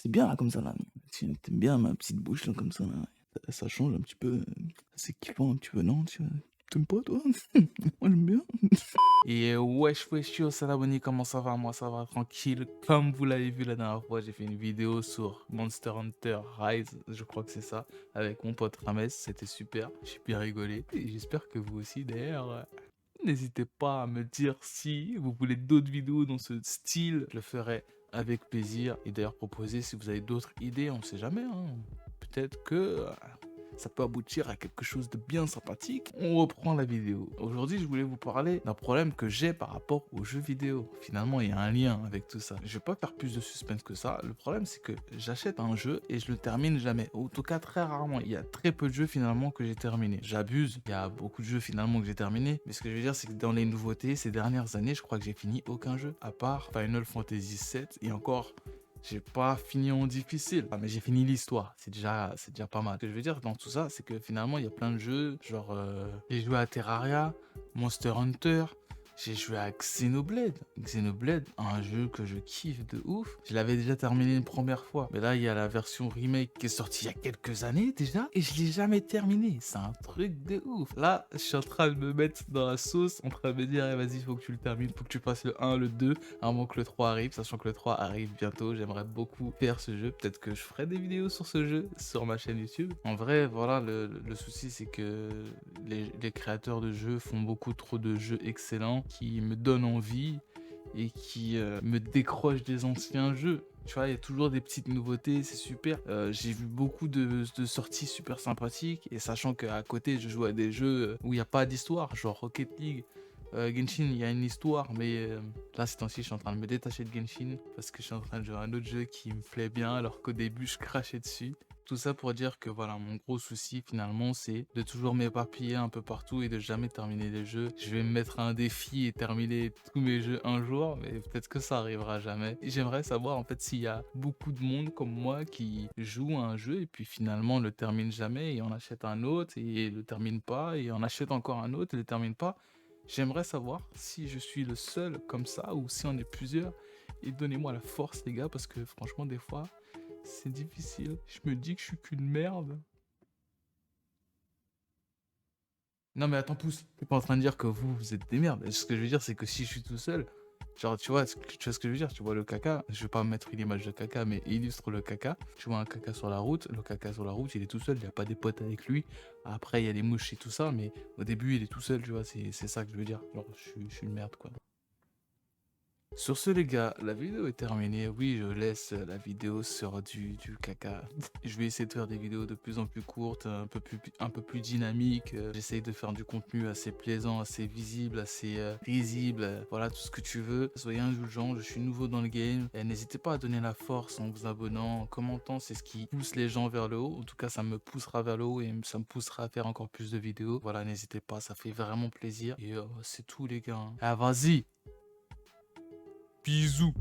C'est bien là comme ça là. Tu aimes bien ma petite bouche là comme ça là. Ça change un petit peu, c'est kiffant un petit peu, non? Tu aimes pas toi? Moi j'aime bien. Et wesh yo Salamoni, comment ça va? Moi ça va tranquille. Comme vous l'avez vu la dernière fois, j'ai fait une vidéo sur Monster Hunter Rise, je crois que c'est ça, avec mon pote Rames, c'était super, j'ai bien rigolé. Et j'espère que vous aussi d'ailleurs. N'hésitez pas à me dire si vous voulez d'autres vidéos dans ce style, je le ferai avec plaisir. Et d'ailleurs proposer si vous avez d'autres idées, on ne sait jamais, hein. Peut-être que ça peut aboutir à quelque chose de bien sympathique. On reprend la vidéo. Aujourd'hui, je voulais vous parler d'un problème que j'ai par rapport aux jeux vidéo. Finalement, il y a un lien avec tout ça. Je vais pas faire plus de suspense que ça. Le problème, c'est que j'achète un jeu et je le termine jamais. En tout cas, très rarement. Il y a très peu de jeux finalement que j'ai terminé. J'abuse. Il y a beaucoup de jeux finalement que j'ai terminé. Mais ce que je veux dire, c'est que dans les nouveautés, ces dernières années, je crois que j'ai fini aucun jeu. À part Final Fantasy VII et encore. J'ai pas fini en difficile, mais j'ai fini l'histoire, c'est déjà pas mal. Ce que je veux dire dans tout ça, c'est que finalement, il y a plein de jeux, genre, j'ai joué à Terraria, Monster Hunter, j'ai joué à Xenoblade. Xenoblade, un jeu que je kiffe de ouf. Je l'avais déjà terminé une première fois, mais là, il y a la version remake qui est sortie il y a quelques années déjà, et je l'ai jamais terminé. C'est un truc de ouf. Là, je suis en train de me mettre dans la sauce, en train de me dire, eh, vas-y, faut que tu le termines, faut que tu passes le 1, le 2, avant que le 3 arrive, sachant que le 3 arrive bientôt. J'aimerais beaucoup faire ce jeu. Peut-être que je ferai des vidéos sur ce jeu sur ma chaîne YouTube. En vrai, voilà, le souci, c'est que les créateurs de jeux font beaucoup trop de jeux excellents qui me donnent envie et qui me décrochent des anciens jeux. Tu vois, il y a toujours des petites nouveautés, c'est super. J'ai vu beaucoup de sorties super sympathiques, et sachant qu'à côté, je joue à des jeux où il n'y a pas d'histoire, genre Rocket League. Genshin, il y a une histoire, mais là, ces temps-ci, je suis en train de me détacher de Genshin parce que je suis en train de jouer à un autre jeu qui me plaît bien, alors qu'au début, je crachais dessus. Tout ça pour dire que voilà, mon gros souci finalement, c'est de toujours m'éparpiller un peu partout et de jamais terminer les jeux. Je vais me mettre un défi et terminer tous mes jeux un jour, mais peut-être que ça arrivera jamais. Et j'aimerais savoir en fait s'il y a beaucoup de monde comme moi qui joue à un jeu et puis finalement le termine jamais et en achète un autre et le termine pas et en achète encore un autre et le termine pas. J'aimerais savoir si je suis le seul comme ça ou si on est plusieurs. Et donnez-moi la force, les gars, parce que franchement, des fois, c'est difficile. Je me dis que je suis qu'une merde. Non, mais attends, pousse. T'es pas en train de dire que vous êtes des merdes. Ce que je veux dire, c'est que si je suis tout seul, genre, tu vois ce que je veux dire? Tu vois le caca, je vais pas mettre une image de caca, mais illustre le caca. Tu vois un caca sur la route, le caca sur la route, il est tout seul, il n'y a pas des potes avec lui. Après, il y a des mouches et tout ça, mais au début, il est tout seul, tu vois, c'est ça que je veux dire. Genre, je suis une merde, quoi. Sur ce les gars, la vidéo est terminée. Oui, je laisse la vidéo sur du caca. Je vais essayer de faire des vidéos de plus en plus courtes, un peu plus dynamiques. J'essaye de faire du contenu assez plaisant, assez visible, assez risible. Voilà, tout ce que tu veux. Soyez indulgents, je suis nouveau dans le game. Et n'hésitez pas à donner la force en vous abonnant, en commentant. C'est ce qui pousse les gens vers le haut. En tout cas, ça me poussera vers le haut et ça me poussera à faire encore plus de vidéos. Voilà, n'hésitez pas, ça fait vraiment plaisir. Et c'est tout les gars, hein. Ah, vas-y! Bisous.